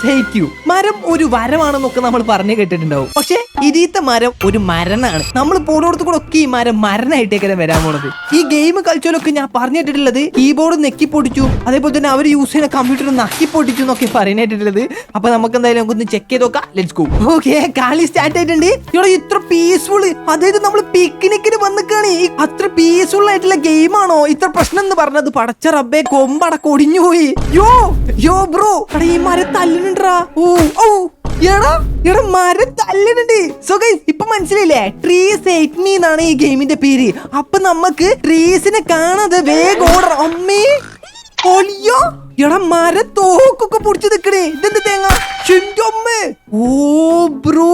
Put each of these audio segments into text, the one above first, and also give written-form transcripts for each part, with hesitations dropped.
Hate you. മരം ഒരു വരമാണെന്നൊക്കെ നമ്മൾ പറഞ്ഞു കേട്ടിട്ടുണ്ടാവും. പക്ഷെ ഇതിത്തെ മരം ഒരു മരണമാണ്. നമ്മൾ പോണോടത്ത് കൂടെ ഒക്കെ ഈ മരം മരണമായിട്ടേക്കാരം വരാൻ പോണത്. ഈ ഗെയിം കളിച്ചാലൊക്കെ ഞാൻ പറഞ്ഞിട്ടുള്ളത് കീബോർഡ് നെക്കി പൊട്ടിച്ചു, അതേപോലെ തന്നെ അവർ യൂസ് ചെയ്യുന്ന കമ്പ്യൂട്ടർ നക്കി പൊട്ടിച്ചു എന്നൊക്കെ പറഞ്ഞിട്ടുള്ളത്. അപ്പൊ നമുക്ക് എന്തായാലും നമുക്കൊന്ന് ചെക്ക് ചെയ്ത് നോക്കാം. Let's go. ഓക്കെ, കളി സ്റ്റാർട്ട് ആയിട്ടുണ്ട്. ഇവിടെ ഇത്ര പീസ്ഫുൾ, അതായത് നമ്മൾ പിക്നിക്കിന് വന്നിക്കാണ്. അത്ര പീസ്ഫുൾ ആയിട്ടുള്ള ഗെയിം ആണോ ഇത്ര പ്രശ്നം എന്ന് പറഞ്ഞത്? പടച്ച റബ്ബേ, കൊമ്പടക്കം ഒടിഞ്ഞു പോയി. യോ ബ്രോ, ഈ മരം തല്ലുന്നുണ്ടാ. മരം തല്ലുന്നുണ്ട്. സോ ഗൈസ്, ഇപ്പൊ മനസ്സിലായില്ലേ? ട്രീസ് ഹേറ്റ് മീ എന്നാണ് ഈ ഗെയിമിന്റെ പേര്. അപ്പൊ നമുക്ക് ട്രീസിനെ കാണാതെ വേഗം ഓർഡർ. അമ്മേ ഒലിയോ, മരം തോക്കൊക്കെ പൊടിച്ചു നിക്കണേ. ഇതെന്ത് തേങ്ങ? ഓ ബ്രോ,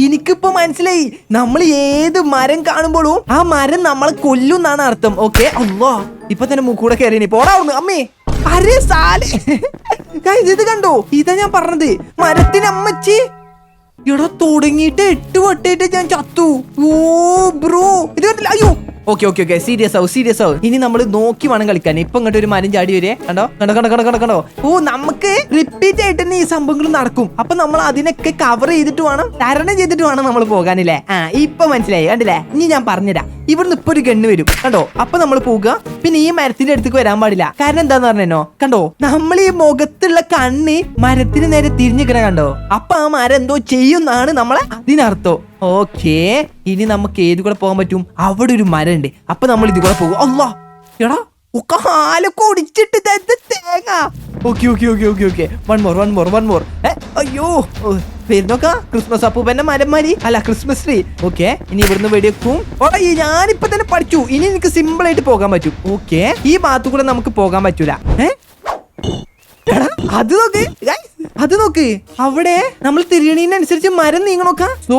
എനിക്കിപ്പോ മനസ്സിലായി. നമ്മൾ ഏത് മരം കാണുമ്പോഴും ആ മരം നമ്മളെ കൊല്ലുന്നാണ് അർത്ഥം. ഓക്കെ, അല്ലോ ഇപ്പൊ തന്നെ മൂക്കൂടെ കയറി പോടാവുന്നു. അമ്മേ അരെ സാലേ, ഇത് കണ്ടോ? ഇതാ ഞാൻ പറഞ്ഞത്, മരത്തിന് അമ്മച്ചി. തുടങ്ങിയിട്ട് 8 വട്ടായിട്ട് ഞാൻ ചത്തു. ഓ ബ്രോ, ഇത് കണ്ടില്ല? അയ്യോ, ഓക്കെ സീരിയസ് ആവും. ഇനി നമ്മൾ നോക്കി വേണം കളിക്കാൻ. ഇപ്പൊ ഇങ്ങോട്ട് ഒരു മരം ചാടി വരെ. കണ്ടോ? ഓ, നമുക്ക് റിപ്പീറ്റ് ആയിട്ട് തന്നെ ഈ സംഭവങ്ങൾ നടക്കും. അപ്പൊ നമ്മൾ അതിനൊക്കെ കവർ ചെയ്തിട്ട് വേണം, തരണം ചെയ്തിട്ട് വേണം നമ്മൾ പോകാനില്ലേ? ഇപ്പൊ മനസ്സിലായി, കണ്ടില്ലേ? ഇനി ഞാൻ പറഞ്ഞുതരാം. ഇവിടുന്ന് ഇപ്പൊ ഒരു ഗണ്ണ് വരും, കണ്ടോ? അപ്പൊ നമ്മൾ പോകുക. പിന്നെ ഈ മരത്തിന്റെ അടുത്തേക്ക് വരാൻ പാടില്ല. കാരണം എന്താന്ന് പറഞ്ഞോ, കണ്ടോ? നമ്മൾ ഈ മുഖത്തുള്ള കണ്ണ് മരത്തിന് നേരെ തിരിഞ്ഞിക്കണ, കണ്ടോ? അപ്പൊ ആ മരം എന്തോ ചെയ്യുന്നാണ് നമ്മളെ അതിനർത്ഥം. ഓക്കെ, ഇനി നമുക്ക് ഏത് കൂടെ പോകാൻ പറ്റും? അവിടെ ഒരു മരം ഉണ്ട്. അപ്പൊ നമ്മൾ ഇത് കൂടെ പോകും. അല്ലാ, ഒക്കെ ഹാലൊക്കെ ഒടിച്ചിട്ട് തേങ്ങ. Okay, one more. അയ്യോ, വരുന്നോക്കാ, ക്രിസ്മസ് അപ്പൂപ്പന്റെ മരന്മാരി അല്ല, ക്രിസ്മസ് ട്രീ. ഓക്കെ, ഇനി ഇവിടുന്ന് വെടിവെക്കും. ഞാനിപ്പോ തന്നെ പഠിച്ചു. ഇനി എനിക്ക് സിമ്പിൾ ആയിട്ട് പോകാൻ പറ്റും. ഓക്കെ, ഈ ഭാഗത്തു കൂടെ നമുക്ക് പോകാൻ പറ്റൂല. അത് നോക്ക്, അവിടെ നമ്മൾ തിരിയണീനനുസരിച്ച് മരം നീങ്ങണോക്ക. സോ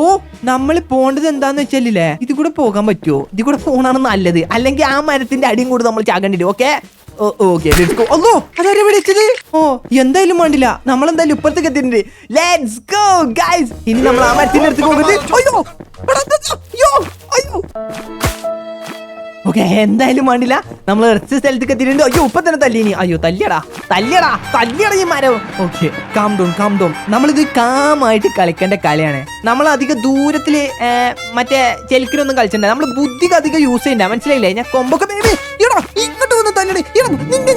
നമ്മൾ പോണ്ടത് എന്താന്ന് വെച്ചാലേ, ഇത് കൂടെ പോകാൻ പറ്റുമോ? ഇത് കൂടെ പോണാണ് നല്ലത്. അല്ലെങ്കിൽ ആ മരത്തിന്റെ അടിയും കൂടെ നമ്മൾ ചാകേണ്ടി വരും. ഓക്കെ, അല്ലോ അതാരെ വിളിച്ചത്? എന്തായാലും വേണ്ടില്ല, നമ്മളെന്തായാലും ഇപ്പുറത്തേക്ക് എത്തിയിട്ടുണ്ട്. Let's go guys. ഇനി നമ്മൾ ആ മരത്തിന്റെ അടുത്ത് പോകുന്നത്. ഓക്കെ, എന്തായാലും വേണ്ടില്ല, നമ്മൾ ഇറച്ച സ്ഥലത്തേക്ക് എത്തിയിട്ടുണ്ട്. അയ്യോ, ഇപ്പൊ തന്നെ തല്ലിനി. അയ്യോ, തല്ലിയടാ ഈ മരം. Okay, calm down. നമ്മളിത് കാമായിട്ട് കളിക്കേണ്ട കളിയാണ്. നമ്മൾ അധികം ദൂരത്തില് മറ്റേ ചെലിക്കലൊന്നും കളിച്ചിട്ടുണ്ട്. നമ്മൾ ബുദ്ധിക്ക് അധികം യൂസ് ചെയ്യണ്ട, മനസ്സിലായില്ലേ? ഞാൻ കൊമ്പൊക്കെ ഇങ്ങോട്ട് വന്ന് തല്ലണേ. നിന്നെ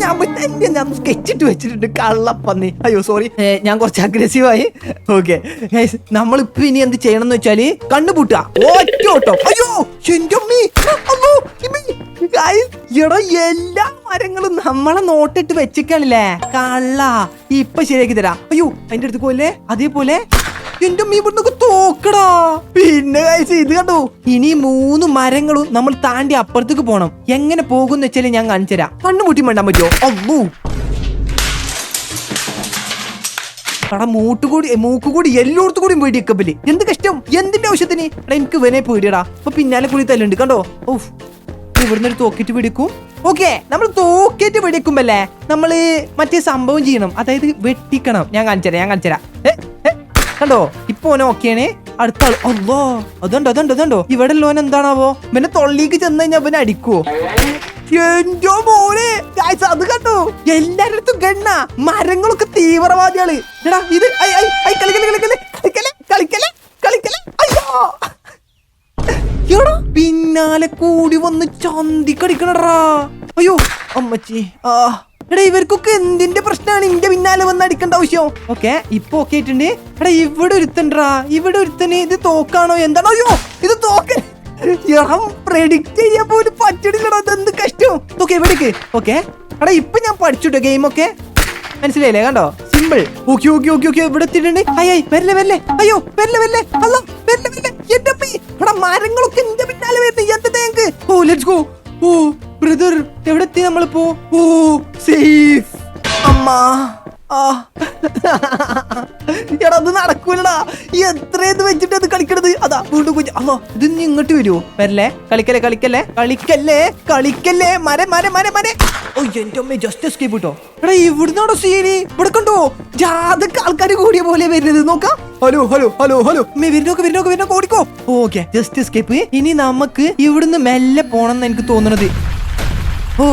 ഞാൻ സ്കെച്ചിട്ട് വെച്ചിട്ടുണ്ട്, കള്ളപ്പന്നി. അയ്യോ സോറി, ഞാൻ കുറച്ച് അഗ്രസീവായി. ഓക്കെ ഗൈസ്, നമ്മളിപ്പോ ഇനി എന്ത് ചെയ്യണം എന്ന് വെച്ചാല് കണ്ണുപൂട്ടുക, ഒറ്റോട്ടം. അയ്യോ എല്ലാ മരങ്ങളും നമ്മളെ നോട്ടിട്ട് വെച്ചിക്കാണില്ലേ, കള്ള. ഇപ്പൊ ശരിയാക്കി തരാം. അയ്യോ, അതിന്റെ അടുത്ത് പോലെ അതേപോലെ എന്റെ ഇവിടുന്നൊക്കെ തോക്കടാ. പിന്നെ കഴിച്ച് ഇത് കണ്ടോ, ഇനി 3 മരങ്ങളും നമ്മൾ താണ്ടി അപ്പുറത്തേക്ക് പോണം. എങ്ങനെ പോകുന്ന വെച്ചാല് ഞാൻ കാണിച്ചു തരാം. കണ്ണുമുട്ടി വേണ്ടാൻ പറ്റുമോ? അമ്മൂ, മൂക്കുകൂടി എല്ലായിടത്തും കൂടി പേടിയക്കപ്പല്. എന്ത് കഷ്ടം, എന്തിന്റെ ആവശ്യത്തിന്? എനിക്ക് ഇവനെ പേടിയടാ. അപ്പൊ പിന്നാലെ കൂടി തല്ലുണ്ട്, കണ്ടോ? ഓഫ്, ഇവിടുന്ന് ഒരു തോക്കിട്ട് വെടിക്കും. ഓക്കെ, നമ്മൾ തോക്കിട്ട് വെടിക്കുമ്പല്ലേ നമ്മള് മറ്റേ സംഭവം ചെയ്യണം, അതായത് വെട്ടിക്കണം. ഞാൻ കാണിച്ചു തരാം. കണ്ടോ, ഇപ്പൊ ഓനെ ഓക്കെയാണ്. അടുത്ത ആള്. അല്ലോ, അതുണ്ടോ ഇവിടെ ലോൻ എന്താണാവോ? പിന്നെ തൊള്ളിക്ക് ചെന്ന് കഴിഞ്ഞാൽ അവനെ അടിക്കുവോ? എന്തോ മോനെ, അത് കണ്ടോ, എല്ലാരുടെ അടുത്തും ഗണ്ണ. മരങ്ങളൊക്കെ തീവ്രവാദികള്. എടാ ഇത് കളിക്കല്ലേ. അയ്യോ, പിന്നാലെ കൂടി വന്ന് ചന്തി കടിക്കണടാ. അയ്യോ അമ്മച്ചി, എടാ ഇവർക്കൊക്കെ എന്തിന്റെ പ്രശ്നമാണ് ഇന്റെ പിന്നാലെ വന്ന് അടിക്കേണ്ട ആവശ്യം? ഓക്കെ, ഇപ്പൊ ഓക്കെ ആയിട്ടുണ്ട്. എടാ ഇവിടെ ഒരുത്തന് ഇത് തോക്കാണോ എന്താണോ? അയ്യോ, ഇത് തോക്ക്. പ്രെഡിക്റ്റ് ചെയ്യാൻ പോലും പറ്റണില്ലടാ, എന്ത് കഷ്ടം. ഓക്കെ, എവിടേക്ക്? ഓക്കെ, എടാ ഇപ്പൊ ഞാൻ പഠിച്ചുട്ടോ ഗെയിമൊക്കെ, മനസ്സിലായില്ലേ? കണ്ടോ, സിമ്പിൾ. ഓക്കെ, ഇവിടെ എത്തിയിട്ടുണ്ട്. വരല്ലേ. അയ്യോ, വരല്ലേ. അല്ല, വരല്ലേ. എടാ മരങ്ങളൊക്കെ എന്റെ പിന്നാലെ വരുന്നു. എന്ത് തേങ്ക്. ഓ, ലെറ്റ്സ് ഗോ. ഓ ബ്രദർ, എവിടെ എത്തി നമ്മളിപ്പോ? ഓ, സേഫ്. അമ്മാ, എടാ അത് നടക്കൂലടാ. എത്രയത് വെച്ചിട്ട് അത് കളിക്കണത്? അതാ വീണ്ടും കുഞ്ഞ്. അല്ലോ, ഇത് ഇങ്ങോട്ട് വരുമോ? വരല്ലേ. കളിക്കല്ലേ. മരം. ഓ എന്റെ അമ്മ, ജസ്റ്റ് എസ്കേപ്പ് കിട്ടോ. എടാ ഇവിടുന്നാണോ സീനി? ഇവിടെ കണ്ടോ, ജാതക ആൾക്കാർ കൂടിയ പോലെ വരുന്നത്. നോക്കാം. ഹലോ വരുന്നോക്ക് ഓടിക്കോ. Okay, just escape. ഇനി നമുക്ക് ഇവിടുന്ന് മെല്ലെ പോണെന്ന് എനിക്ക് തോന്നുന്നത്. ഓ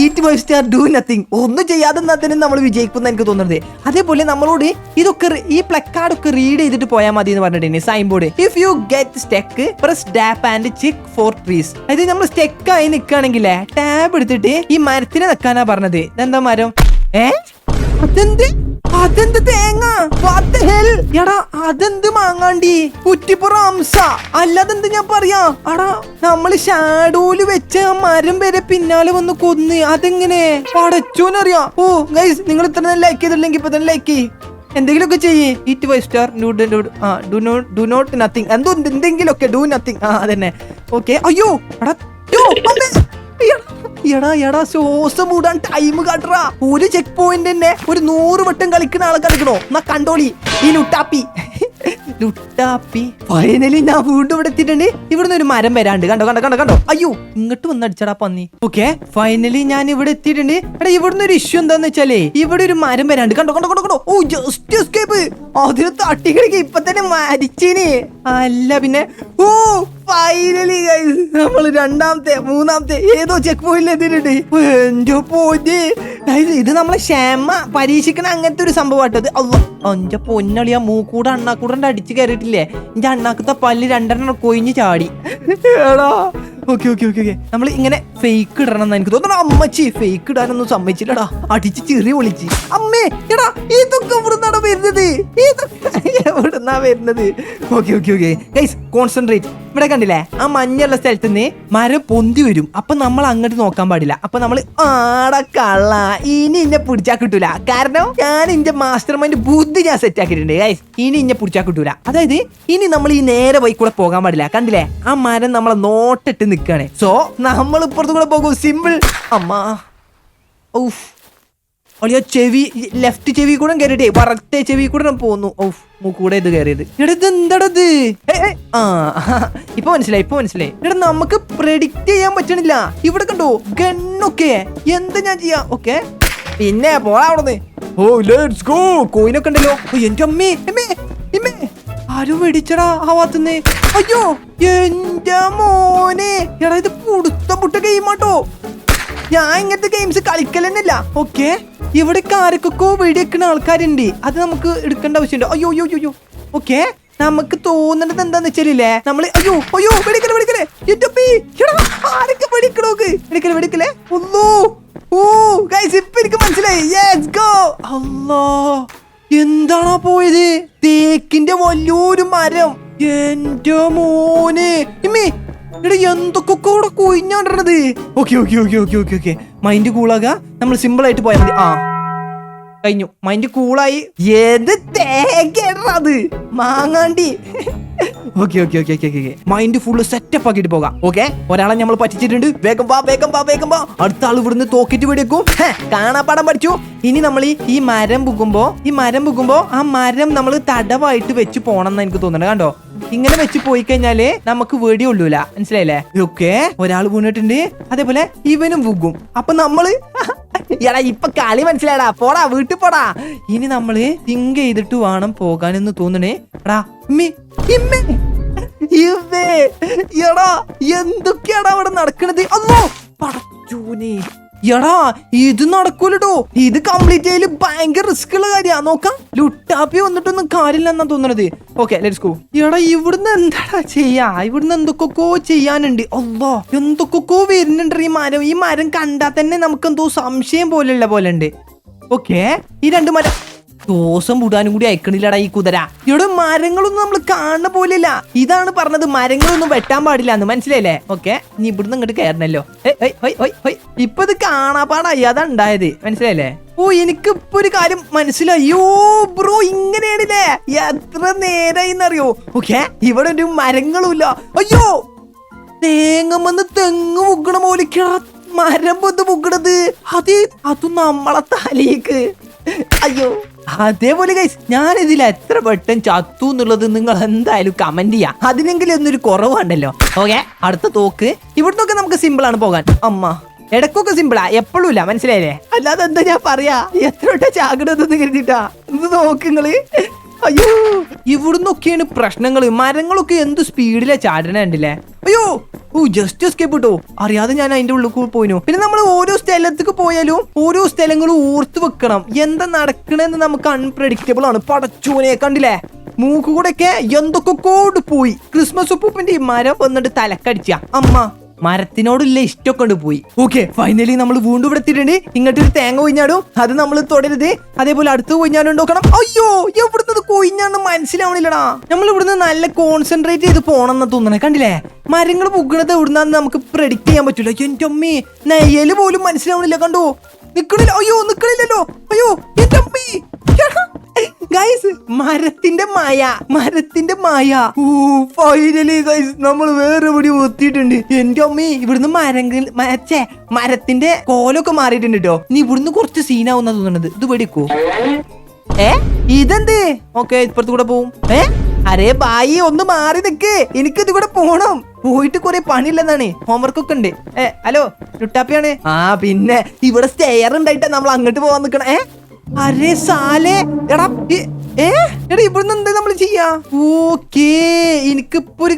ഈറ്റ് 5 സ്റ്റാർ ഡു നത്തിങ്. ഒന്നും ചെയ്യാതെ തന്നെ നമ്മൾ വിജയിക്കുന്ന എനിക്ക് തോന്നുന്നത്. അതേപോലെ നമ്മളോട് ഇതൊക്കെ ഈ പ്ലക്കാർഡ് ഒക്കെ റീഡ് ചെയ്തിട്ട് പോയാൽ മതി എന്ന് പറഞ്ഞിട്ടുണ്ട് sign board. If you get stuck press tap and check for trees. അതായത് നമ്മൾ സ്റ്റക്ക് ആയി നിൽക്കുകയാണെങ്കിൽ ടാബ് എടുത്തിട്ട് ഈ മരത്തിനെ നിൽക്കാനാ പറഞ്ഞത്. എന്താ മരം? അതെന്ത് തേങ്ങ? എടാ അതെന്ത് മാങ്ങാണ്ടി കുറ്റിപ്പുറം അംസ അല്ലാതെന്ത് ഞാൻ പറയാ. അടാ നമ്മള് ഷാഡോയില് വെച്ച ആ മരം വരെ പിന്നാലെ വന്ന് കൊന്ന്. അതെങ്ങനെ പടച്ചോനറിയാ. ഓ ഗൈസ്, നിങ്ങൾ ഇത്ര തന്നെ ലൈക്ക് ചെയ്തില്ലെങ്കിൽ ഇപ്പൊ തന്നെ ലൈക്ക് ചെയ്യ്. എന്തെങ്കിലുമൊക്കെ ചെയ്യേ. Eat 5 star do not nothing എന്തെങ്കിലുമൊക്കെ ഡു നത്തിങ്. അതന്നെ. ഓക്കെ. അയ്യോ എടാ ശ്വാസം മൂടാൻ ടൈം കാട്ടറാ. ഒരു ചെക്ക് പോയിന്റ് തന്നെ ഒരു 100 വട്ടം കളിക്കുന്ന ആളെ കളിക്കണോ? എന്നാ കണ്ടോളി ഈ ലുട്ടാപ്പി. ഫൈനലി ഞാൻ വീണ്ടും ഇവിടെ എത്തിയിട്ടുണ്ട്. ഇവിടുന്ന് ഒരു മരം വരാണ്ട്. കണ്ടോ. അയ്യോ ഇങ്ങോട്ട് വന്ന് അടിച്ചടാ പന്നി. ഓക്കെ ഫൈനലി ഞാൻ ഇവിടെ എത്തിയിട്ടുണ്ട്. എടാ ഇവിടുന്ന് ഒരു ഇഷ്യൂ എന്താന്ന് വെച്ചാലേ ഇവിടെ ഒരു മരം വരാണ്ട്. കണ്ടോ. ഓ ജസ്റ്റ് എസ്കേപ്പ്. അതിന് തട്ടിക്കളിക്ക് ഇപ്പൊ തന്നെ മരിച്ചേനെ. അല്ല പിന്നെ. ഓ ഫൈനലി നമ്മള് മൂന്നാമത്തെ ഏതോ ചെക്ക് പോയിന്റ് എത്തിയിട്ടുണ്ട്. എന്റെ പോയി ഇത് നമ്മളെ ക്ഷമ പരീക്ഷിക്കണ അങ്ങനത്തെ ഒരു സംഭവമായിട്ടത്. അഞ്ച പൊന്നളി ആ മൂക്കൂടെ അണ്ണാക്കൂടെ അടിച്ചു കയറിയിട്ടില്ലേ. എന്റെ അണ്ണാക്കത്തെ പല്ല് 2 കൊയിഞ്ഞ് ചാടി. എടാ ഓക്കെ നമ്മൾ ഇങ്ങനെ ഫേക്ക് ഇടണം എന്ന് എനിക്ക് തോന്നണം. അമ്മച്ചി ഫേക്ക് ഇടാനൊന്നും സമ്മതിച്ചില്ലടാ. അടിച്ച് ചെറിയ വിളിച്ച്. അമ്മേ എടാ ഇതൊക്കെ എവിടുന്നാണ് വരുന്നത്? എവിടുന്നാ വരുന്നത്? Okay guys concentrate. ഇവിടെ കണ്ടില്ലേ ആ മഞ്ഞുള്ള സ്ഥലത്ത് നിന്ന് മരം പൊന്തി വരും. അപ്പൊ നമ്മൾ അങ്ങോട്ട് നോക്കാൻ പാടില്ല. അപ്പൊ നമ്മൾ കള്ള ഇനി ഇന്നെ പിടിച്ചാ കിട്ടൂല. കാരണം ഞാൻ ഇന്റെ മാസ്റ്റർ മൈൻഡ് ബുദ്ധി ഞാൻ സെറ്റ് ആക്കിയിട്ടുണ്ട് ഗൈസ്. ഇനി ഇന്നെ പിടിച്ചാ കിട്ടൂല. അതായത് ഇനി നമ്മൾ ഈ നേരെ വഴി കൂടെ പോകാൻ പാടില്ല. കണ്ടില്ലേ ആ മരം നമ്മളെ നോട്ടിട്ട് നിൽക്കുകയാണ്. സോ നമ്മൾ ഇപ്പുറത്ത് കൂടെ പോകും. സിമ്പിൾ. അമ്മ ഔഫ് അളിയ ചെവി ലെഫ്റ്റ് ചെവി കൂടെ കയറിയിട്ടേ വറത്തെ ചെവി കൂടെ പോന്നു. ഔഫ് മൂക്കൂടെ ഇത് കയറിയത്. ഇത് എന്താടത്? ഇപ്പൊ മനസ്സിലായി. എടാ നമുക്ക് പ്രെഡിക്റ്റ് ചെയ്യാൻ പറ്റണില്ല. ഇവിടെ കണ്ടോ ഗണ്ണൊക്കെ. എന്താ ഞാൻ ചെയ്യാ? ഓക്കെ പിന്നെ പോടാ അവിടുന്ന്. ഓ ലെറ്റ്സ് ഗോ. കോയിനൊക്കെ ഉണ്ടല്ലോ. എന്റെ അമ്മേ ആരും വെടിച്ചടാ ആ ഭാഗത്തുനിന്ന്. അയ്യോ എന്റെ മോനെ. എടാ ഇത് പുട്ട ഗെയിമാട്ടോ. ഞാൻ ഇങ്ങനത്തെ ഗെയിംസ് കളിക്കലെന്നില്ല. ഓക്കെ ഇവിടെ ആരൊക്കെ വെടിവെക്കുന്ന ആൾക്കാരുണ്ട്. അത് നമുക്ക് എടുക്കേണ്ട ആവശ്യമുണ്ട്. അയ്യോ ഓക്കെ നമുക്ക് തോന്നുന്നത് എന്താന്ന് വെച്ചാലേ നമ്മള് അയ്യോ വെടിക്കലേ. ആരൊക്കെ വെടിക്കലേ. ഓ ഗൈസ് ഇപ്പൊ എനിക്ക് മനസ്സിലായി. Let's go. അല്ലാ എന്താണാ പോയത്? തേക്കിന്റെ വലിയൊരു മരം. എന്റെ മോനെ എന്തൊക്കെ കൂടെ കൊയിഞ്ഞോണ്ടത്. Okay mind കൂളാക. നമ്മൾ സിമ്പിൾ ആയിട്ട് പോയാൽ മതി. കഴിഞ്ഞു. മൈൻഡ് കൂളായി. ഏത് തേങ്ങത് മാങ്ങാണ്ടി. ഓക്കെ മൈൻഡ് ഫുള്ള് സെറ്റപ്പ് ആക്കിട്ട് പോകാം. ഓക്കെ ഒരാളെ നമ്മൾ പറ്റിച്ചിട്ടുണ്ട്. വേഗം വാ. അടുത്ത ആൾ ഇവിടുന്ന് തോക്കിട്ട് വെടിവെക്കും. കാണാപ്പാടം പഠിച്ചു. ഇനി നമ്മൾ ഈ മരം പുകുമ്പോ ആ മരം നമ്മൾ തടവായിട്ട് വെച്ച് പോണം എന്ന് എനിക്ക് തോന്നുന്നുണ്ട്. കണ്ടോ ഇങ്ങനെ വെച്ച് പോയി കഴിഞ്ഞാല് നമുക്ക് വെടി കൊള്ളൂല. മനസ്സിലായില്ലേ? ഓക്കെ ഒരാൾ വീണിട്ടുണ്ട്. അതേപോലെ ഇവനും പുകും. അപ്പൊ നമ്മള് എടാ ഇപ്പൊ കളി മനസ്സിലായടാ. പോടാ വീട്ടിൽ പോടാ. ഇനി നമ്മള് തിങ്ക് ചെയ്തിട്ട് വേണം പോകാനെന്ന് തോന്നണേ. എടാ എടാ എന്തൊക്കെയാടാ അവിടെ നടക്കണത്? അല്ലോ പടച്ചൂനെ. എടാ ഇത് നടക്കൂലട്ടോ. ഇത് കംപ്ലീറ്റ് ചെയ്യല് ഭയങ്കര റിസ്ക് ഉള്ള കാര്യാ. നോക്കാം ലുട്ടാപ്പി വന്നിട്ടൊന്നും കാര്യമില്ലെന്നാ തോന്നണത്. Okay let's go. എടാ ഇവിടുന്ന് എന്താടാ ചെയ്യാ? ഇവിടുന്ന് എന്തൊക്കെയോ ചെയ്യാനുണ്ട്. അല്ലോ എന്തൊക്കെയോ വരുന്നുണ്ട്. ഈ മരം കണ്ടാൽ തന്നെ നമുക്കെന്തോ സംശയം പോലെയുള്ള പോലെ ഉണ്ട്. ഓക്കെ ഈ 2 മരം ദോഷം വിടാനും കൂടി അയക്കണില്ലടാ ഈ കുതിര. ഇവിടെ മരങ്ങളൊന്നും നമ്മൾ കാണുന്ന പോലെയല്ല. ഇതാണ് പറഞ്ഞത് മരങ്ങളൊന്നും വെട്ടാൻ പാടില്ല എന്ന്. മനസ്സിലായില്ലേ? ഓക്കെ ഇനി ഇവിടുന്ന് ഇങ്ങോട്ട് കയറണല്ലോ. ഇപ്പൊ ഇത് കാണാപ്പാടായി. അതാ ഉണ്ടായത്. മനസ്സിലായില്ലേ? ഓ എനിക്കിപ്പോ ഒരു കാര്യം മനസ്സിലായി. അയ്യോ ബ്രോ ഇങ്ങനെയാണല്ലേ. എത്ര നേരായിന്നറിയോ? ഓക്കെ ഇവിടെ ഒരു മരങ്ങളുമില്ല. അയ്യോ തേങ്ങമെന്ന് തെങ്ങ് മുക്കണ പോലെക്കാ മരം പൊന്ന് മുക്കണത്. അതും നമ്മളെ തലേക്ക്. അയ്യോ അതേപോലെ ഗൈസ് ഞാനിതിൽ എത്ര പെട്ടെന്ന് ചത്തു എന്നുള്ളത് നിങ്ങൾ എന്തായാലും കമന്റ് ചെയ്യാം. അതിനെങ്കിലും ഒന്നൊരു കുറവുണ്ടല്ലോ. ഓക്കെ അടുത്ത തോക്ക്. ഇവിടുന്നൊക്കെ നമുക്ക് സിമ്പിൾ ആണ് പോകാൻ. അമ്മ ഇടക്കൊക്കെ സിമ്പിളാ എപ്പോഴും ഇല്ല. മനസ്സിലായില്ലേ? അല്ലാതെ എന്താ ഞാൻ പറയാ. എത്ര വട്ടം ചാകണമെന്ന് കരുതിട്ടാ. ഇത് നോക്കുങ്ങള്. അയ്യോ ഇവിടുന്നൊക്കെയാണ് പ്രശ്നങ്ങള്. മരങ്ങളൊക്കെ എന്ത് സ്പീഡിലാ ചാടണ കണ്ടില്ലേ? അയ്യോ ജസ്റ്റ് എസ്കേപ്പ് കിട്ടോ. അറിയാതെ ഞാൻ അതിന്റെ ഉള്ളിൽ പോയിനു. പിന്നെ നമ്മൾ ഓരോ സ്ഥലത്തേക്ക് പോയാലും ഓരോ സ്ഥലങ്ങളും ഓർത്ത് വെക്കണം. എന്താ നടക്കണെന്ന് നമുക്ക് അൺപ്രഡിക്റ്റബിൾ ആണ്. പടച്ചോനെ കണ്ടില്ലേ, മൂക്ക് കൂടെ ഒക്കെ എന്തൊക്കെ കോട് പോയി. ക്രിസ്മസ് ഉപ്പിന്റെ ഈ മരം വന്നിട്ട് തലക്കടിച്ച അമ്മ മരത്തിനോടുള്ള ഇഷ്ടമൊക്കെ കൊണ്ട് പോയി. ഓക്കെ, ഫൈനലി നമ്മൾ വീണ്ടും ഇവിടെ എത്തിയിട്ടുണ്ട്. ഇങ്ങോട്ടൊരു തേങ്ങ കൊഴിഞ്ഞാടും, അത് നമ്മൾ തൊടരുത്. അതേപോലെ അടുത്ത് കൊഴിഞ്ഞാടും നോക്കണം. അയ്യോ, എവിടുന്നത് കൊഴിഞ്ഞാണ് മനസ്സിലാവണില്ലടാ. നമ്മൾ ഇവിടുന്ന് നല്ല കോൺസെൻട്രേറ്റ് ചെയ്ത് പോണെന്ന് തോന്നണേ. കണ്ടില്ലേ, മരങ്ങൾ പൊക്കണത് എവിടുന്നാന്ന് നമുക്ക് പ്രെഡിക്റ്റ് ചെയ്യാൻ പറ്റൂല. എന്റെ അമ്മേ, നെയ്യല് പോലും മനസ്സിലാവണില്ല. കണ്ടോ, നിക്കണില്ല. അയ്യോ, നിക്കണില്ലല്ലോ. അയ്യോ എന്റെ അമ്മേ, ഗൈസ്, മരത്തിന്റെ മായ. ഫൈനലി ഗൈസ്, നമ്മൾ വേറെ എവിടെ എത്തിയിട്ടുണ്ട്. എന്റെ അമ്മേ, ഇവിടുന്ന് മരത്തിന്റെ കോലൊക്കെ മാറിയിട്ടുണ്ട് കേട്ടോ. നീ ഇവിടുന്ന് കുറച്ച് സീനാവുന്ന തോന്നുന്നത്. ഇത് വെടിക്കോ? ഇതെന്ത്? ഓക്കെ, ഇപ്പുറത്ത് കൂടെ പോവും. അരേ ബായി, ഒന്ന് മാറി നിക്ക്, എനിക്ക് ഇത് കൂടെ പോണം. പോയിട്ട് കുറെ പണിയില്ലെന്നാണ്, ഹോംവർക്ക് ഒക്കെ ഉണ്ട്. ഹലോ, ലുട്ടാപ്പിയാണ്. പിന്നെ ഇവിടെ സ്റ്റെയർ ഉണ്ടായിട്ടാ നമ്മൾ അങ്ങോട്ട് പോവാൻ നിക്കണേ. അരേ സാലേ, എടാ ഇവിടുന്ന് എന്താ നമ്മള് ചെയ്യാ? ഓക്കേ, എനിക്കിപ്പോ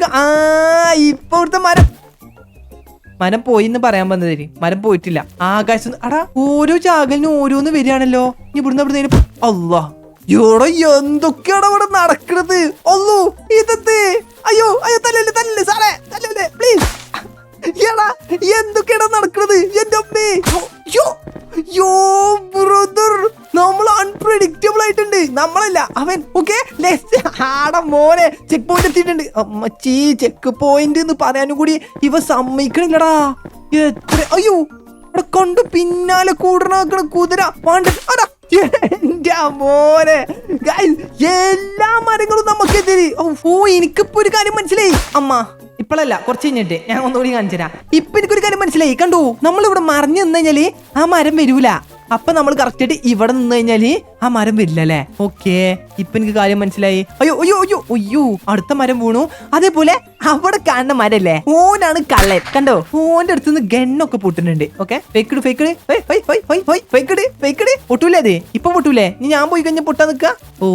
ഇപ്പൊ ഇവിടുത്തെ മരം പോയിന്ന് പറയാൻ വന്നതേ. മരം പോയിട്ടില്ല. ആകാശം അടാ, ഓരോ ചാകലിനും ഓരോന്ന് വരികയാണല്ലോ. ഇവിടുന്ന് അല്ലാ, എടോ എന്തൊക്കെയാണ് ഇവിടെ നടക്കണത്? ഒന്നു ഇതത്ത്. അയ്യോ തല്ലല്ലേ സാറേ, തല്ലല്ലേ പ്ലീസ്. എടാ എന്തൊക്കെയാണ് നടക്കണത്? എന്റെ അമ്മേ, ബ്രദർ, നമ്മൾ അൺപ്രഡിക്റ്റബിൾ ആയിട്ടുണ്ട്. നമ്മളല്ല, അവൻ. ഓക്കെ, മോനെ ചെക്ക് പോയിന്റ് എത്തിയിട്ടുണ്ട്. അമ്മച്ചി, ചെക്ക് പോയിന്റ് എന്ന് പറയാനും കൂടി ഇവ സമ്മതിക്കണില്ലടാ. അയ്യോ, അവിടെ കണ്ടു പിന്നാലെ കൂടണ കുതിര. എന്റെ മോനെ, എല്ലാ മരങ്ങളും നമുക്കെതിരെ. എനിക്കിപ്പോ ഒരു കാര്യം മനസ്സിലായി. അമ്മ ഇപ്പോഴല്ല, കുറച്ച് കഴിഞ്ഞിട്ട് ഞാൻ ഒന്നുകൂടി കാണിച്ചു തരാം. ഇപ്പൊ എനിക്കൊരു കാര്യം മനസ്സിലായി. കണ്ടു, നമ്മളിവിടെ മറിഞ്ഞു നിന്ന് കഴിഞ്ഞാല് ആ മരം വരൂല. അപ്പൊ നമ്മൾ കറക്റ്റ് ആയിട്ട് ഇവിടെ നിന്ന് കഴിഞ്ഞാല് ആ മരം വരില്ല അല്ലേ? ഓക്കെ, ഇപ്പൊ എനിക്ക് കാര്യം മനസ്സിലായി. അയ്യോ, അടുത്ത മരം വീണു. അതേപോലെ അവിടെ കാണുന്ന മരല്ലേ, ഓനാണ് കള്ളൻ. കണ്ടോ, ഓന്റെ അടുത്തുനിന്ന് ഗണ്ണൊക്കെ പൊട്ടുന്നുണ്ട്. ഓക്കെ, ഫേക്കട് പൊട്ടൂലേ? അത് ഇപ്പൊ പൊട്ടൂലേ? ഞാൻ പോയി കഴിഞ്ഞാൽ പൊട്ടാൻ നിക്ക?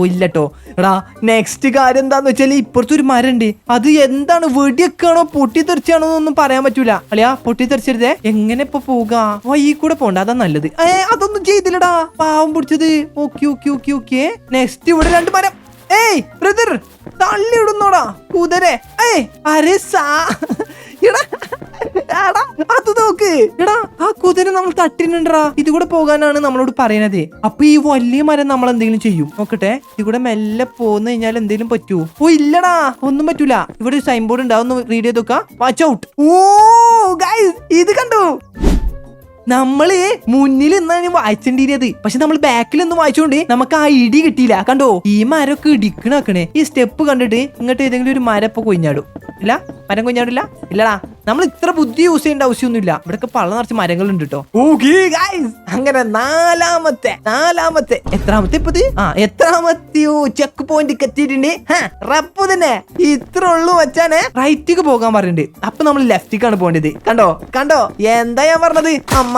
ഇല്ലട്ടോ. എടാ, നെക്സ്റ്റ് കാര്യം എന്താന്ന് വെച്ചാല് ഇപ്പുറത്തൊരു മരം ഉണ്ട്. അത് എന്താണ്, വെടിയൊക്കെയാണോ പൊട്ടിത്തെറിച്ചാണോ എന്നൊന്നും പറയാൻ പറ്റൂല. അളിയാ, പൊട്ടിത്തെറിച്ചരുതേ. എങ്ങനെ ഇപ്പൊ പോവുക? വഴി കൂടെ പോണ്ട, അതാ നല്ലത്. അതൊന്നും ചെയ്തില്ലടാ, പാവം പിടിച്ചത്. ഓക്കെ, നെക്സ്റ്റ് ഇവിടെ രണ്ട് മരം. ബ്രദർ, തള്ളി ഇടുന്നോടാ കുതിരെ. അത് നോക്ക്. എടാ, ആ കുതിര നമ്മൾ തട്ടിനുണ്ടാ. ഇതുകൂടെ പോകാനാണ് നമ്മളോട് പറയണത്. അപ്പൊ ഈ വലിയ മരം നമ്മൾ എന്തെങ്കിലും ചെയ്യും. നോക്കട്ടെ, ഇതുകൂടെ മെല്ലെ പോന്ന് കഴിഞ്ഞാൽ എന്തെങ്കിലും പറ്റുമോ? ഇല്ലടാ, ഒന്നും പറ്റൂല. ഇവിടെ ഒരു സൈൻ ബോർഡ് ഉണ്ടാവും, റീഡ് ചെയ്ത് നോക്കാം. Watch out. ഗൈസ്, ഇത് കണ്ടു. നമ്മള് മുന്നിൽ നിന്നാണ് വായിച്ചേണ്ടിരുന്നത്. പക്ഷെ നമ്മൾ ബാക്കിൽ നിന്ന് വായിച്ചോണ്ട് നമുക്ക് ആ ഇടി കിട്ടിയില്ല. കണ്ടോ, ഈ മരമൊക്കെ ഇടിക്കണേ. ഈ സ്റ്റെപ്പ് കണ്ടിട്ട് ഇങ്ങോട്ട് ഏതെങ്കിലും ഒരു മരം ഇപ്പൊ കൊഞ്ഞാടും. ഇല്ല, മരം കൊഞ്ഞാടില്ല. ഇല്ലടാ, നമ്മൾ ഇത്ര ബുദ്ധി യൂസ് ചെയ്യേണ്ട ആവശ്യമൊന്നുമില്ല. ഇവിടെയൊക്കെ പള്ള നിറച്ച് മരങ്ങളുണ്ട് കേട്ടോ. അങ്ങനെ നാലാമത്തെ എത്രാമത്തെ ഇപ്പത്? എത്രാമത്തെയോ ചെക്ക് പോയിന്റ് എത്തിയിട്ടുണ്ട്. റപ്പ് തന്നെ ഇത്ര ഉള്ളു വെച്ചാണ്. റൈറ്റിക്ക് പോകാൻ പറഞ്ഞിട്ടുണ്ട്. അപ്പൊ നമ്മൾ ലെഫ്റ്റിക്കാണ് പോകേണ്ടത്. കണ്ടോ എന്താ ഞാൻ പറഞ്ഞത്? അമ്മ.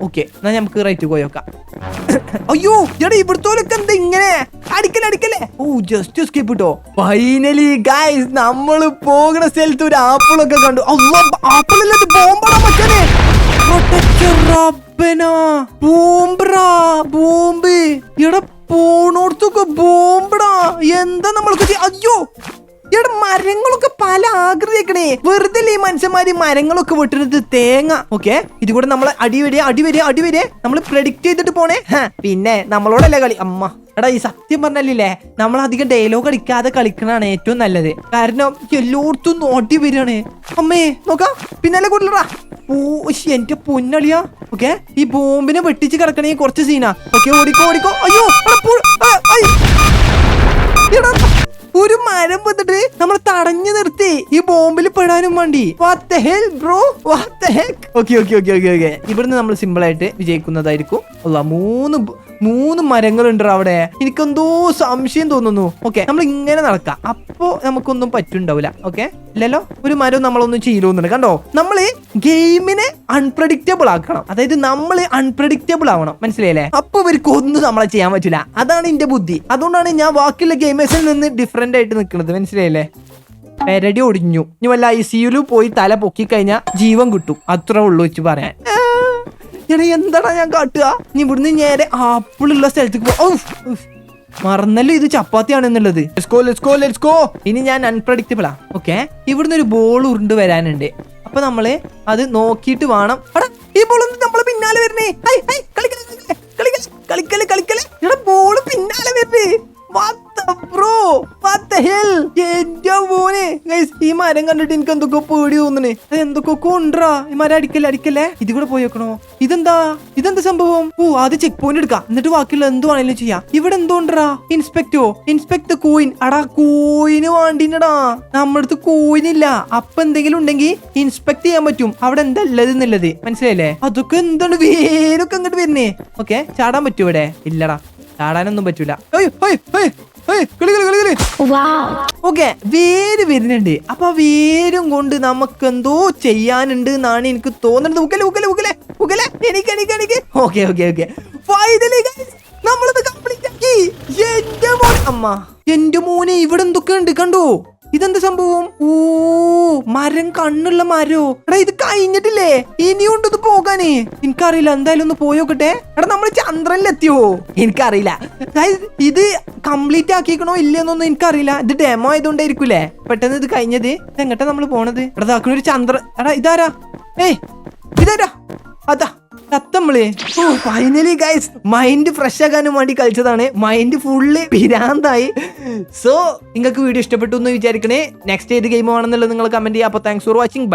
ഓക്കെ, എന്നാ നമുക്ക് റൈറ്റ് പോയി നോക്കാം. അയ്യോ, എടാ, ഇവിടുത്തോലൊക്കെ എന്താ ഇങ്ങനെ അടിക്കല്ലേ? ജസ്റ്റ് എസ്കേപ്പ് കിട്ടോ. ഫൈനലി ഗൈസ്, നമ്മള് പോകുന്ന സ്ഥലത്ത് ഒരു ആപ്പിളൊക്കെ കണ്ടു. ആപ്പിളല്ല, ബോംബാണോ മച്ചാനെ? ബോംബ്. എടാ, പോണോടത്തൊക്കെ ബോംബടാ. എന്താ നമ്മൾക്ക്? അയ്യോ, ഇവിടെ മരങ്ങളൊക്കെ പല ആകൃതിയാക്കണേ. വെറുതെ ഈ മനുഷ്യന്മാര് മരങ്ങളൊക്കെ വെട്ടുന്നത്. തേങ്ങ. ഓക്കെ, ഇതുകൂടെ നമ്മൾ അടിവരെ നമ്മൾ പ്രെഡിക്റ്റ് ചെയ്തിട്ട് പോണേ. പിന്നെ നമ്മളോടല്ലേ കളി. അമ്മ, എടാ, ഈ സത്യം പറഞ്ഞല്ലേ, നമ്മൾ അധികം ഡയലോഗ് അടിക്കാതെ കളിക്കണതാണ് ഏറ്റവും നല്ലത്. കാരണം എല്ലായിടത്തും നോട്ടി വരികയാണ്. അമ്മേ, നോക്കാം, പിന്നാലെ കൂടലടാ. എന്റെ പൊന്നളിയാ. ഓക്കെ, ഈ ബോംബിനെ വെട്ടിച്ച് കിടക്കണേ കുറച്ച് സീനാ. ഓക്കെ, ഓടിക്കോ. അയ്യോ, ഒരു മരം വന്നിട്ട് നമ്മൾ തടഞ്ഞു നിർത്തി ഈ ബോംബിൽ പെടാനും വേണ്ടി. ഓക്കെ, ഇവിടുന്ന് നമ്മൾ സിമ്പിൾ ആയിട്ട് വിജയിക്കുന്നതായിരിക്കും. മൂന്ന് മരങ്ങളുണ്ട് അവിടെ. എനിക്കെന്തോ സംശയം തോന്നുന്നു. ഓക്കെ, നമ്മൾ ഇങ്ങനെ നടക്കാം. അപ്പോ നമുക്കൊന്നും പറ്റുണ്ടാവില്ല. ഓക്കെ, ഇല്ലല്ലോ, ഒരു മരവും നമ്മളൊന്നും ചെയ്യില്ലോന്നുണ്ട്. കണ്ടോ, നമ്മള് ഗെയിമിനെ അൺപ്രഡിക്റ്റബിൾ ആക്കണം. അതായത് നമ്മൾ അൺപ്രഡിക്റ്റബിൾ ആവണം, മനസ്സിലായില്ലേ? അപ്പൊ ഇവർക്ക് ഒന്നും നമ്മളെ ചെയ്യാൻ പറ്റില്ല. അതാണ് എന്റെ ബുദ്ധി. അതുകൊണ്ടാണ് ഞാൻ ബാക്കിയുള്ള ഗെയിമേഴ്സിൽ നിന്ന് ഡിഫറെന്റ് ആയിട്ട് നിൽക്കുന്നത്, മനസ്സിലായില്ലേ? പെരടി ഒടിഞ്ഞു. ഇനി വല്ല ICU പോയി തല പൊക്കി കഴിഞ്ഞാൽ ജീവൻ കിട്ടും. അത്രേ ഉള്ളൂ വെച്ച് പറയാൻ. എടാ എന്താടാ ഞാൻ കാട്ടുക? നീ ഇവിടുന്ന് നേരെ ആപ്പിളുള്ള സ്ഥലത്തേക്ക് പോ. മറന്നല്ലോ ഇത് ചപ്പാത്തിയാണെന്നുള്ളത്. ഇനി ഞാൻ അൺപ്രഡിക്റ്റബിളാ. ഓക്കെ, ഇവിടുന്ന് ഒരു ബോൾ ഉരുണ്ട് വരാനുണ്ട്. അപ്പൊ നമ്മള് അത് നോക്കിയിട്ട് വേണം. ഈ ബോളൊന്നും നമ്മളെ പിന്നാലെ വരണേ. കളിക്കല് എടാ ബോള് പിന്നാലെ വരണേ. എന്റെ മോനെ ഈ മരം കണ്ടിട്ട് എനിക്ക് എന്തൊക്കെ പേടി തോന്നണേ. അത് എന്തൊക്കെ കൊണ്ടാ ഈ മരം അടിക്കല്ലേ. ഇത് കൂടെ പോയി വെക്കണോ? ഇതെന്താ സംഭവം? അത് ചെക്ക് പോയിന്റ് എടുക്കാം, എന്നിട്ട് ബാക്കിയുള്ള എന്തുവാണെങ്കിലും ചെയ്യാം. ഇവിടെ എന്തോണ്ടാ? Inspect coin. അടാ കോയിന് വേണ്ടിനടാ, നമ്മുടെ അടുത്ത് കോയിനില്ല. അപ്പൊ എന്തെങ്കിലും ഉണ്ടെങ്കിൽ ഇൻസ്പെക്ട് ചെയ്യാൻ പറ്റും അവിടെ എന്താ ഉള്ളത് എന്നുള്ളത്. മനസ്സിലായില്ലേ? അതൊക്കെ എന്താണ് വേരൊക്കെ അങ്ങോട്ട് വരുന്നേ. ഓക്കെ, ചാടാൻ പറ്റും ഇവിടെ? ഇല്ലടാ, ചാടാനൊന്നും പറ്റൂല. ഓക്കെ, വേര് വരുന്നുണ്ട്. അപ്പൊ വേരും കൊണ്ട് നമുക്ക് എന്തോ ചെയ്യാനുണ്ട് എന്നാണ് എനിക്ക് തോന്നുന്നത്. എനിക്ക് ഓക്കെ ഫൈനലി നമ്മളിത് കംപ്ലീറ്റ് ആക്കി. എന്റെ മോനെ ഇവിടെ എന്തൊക്കെ ഉണ്ട് കണ്ടോ? ഇതെന്താ സംഭവം? മരം, കണ്ണുള്ള മരോ. എടാ ഇത് കഴിഞ്ഞിട്ടില്ലേ? ഇനിയുണ്ട് ഇത് പോകാനേ. എനിക്കറിയില്ല, എന്തായാലും ഒന്ന് പോയോക്കട്ടെ. എടാ നമ്മൾ ചന്ദ്രനിലെത്തിയോ? എനിക്കറിയില്ല. ഇത് കംപ്ലീറ്റ് ആക്കിക്കണോ ഇല്ലെന്നൊന്നും എനിക്കറിയില്ല. ഇത് ഡെമോ ആയതുകൊണ്ടായിരിക്കൂലേ പെട്ടെന്ന് ഇത് കഴിഞ്ഞത്. എങ്ങട്ടാ നമ്മൾ പോണത്? എടാ ഒരു ചന്ദ്രൻ. എടാ ഇതാരാ? ഇതാരാ? അതാ കത്തമ്മള്. ഫൈനലി ഗൈസ്, മൈൻഡ് ഫ്രഷ് ആക്കാനും വേണ്ടി കളിച്ചതാണ്. മൈൻഡ് ഫുള്ള് പിരാന്തായി. സോ നിങ്ങൾക്ക് വീഡിയോ ഇഷ്ടപ്പെട്ടു എന്ന് വിചാരിക്കണേ. നെക്സ്റ്റ് ഏത് ഗെയിം ആണെന്നുള്ളത് നിങ്ങൾ കമന്റ് ചെയ്യാം. അപ്പോൾ താങ്ക്സ് ഫോർ വാച്ചിങ്. ബൈ.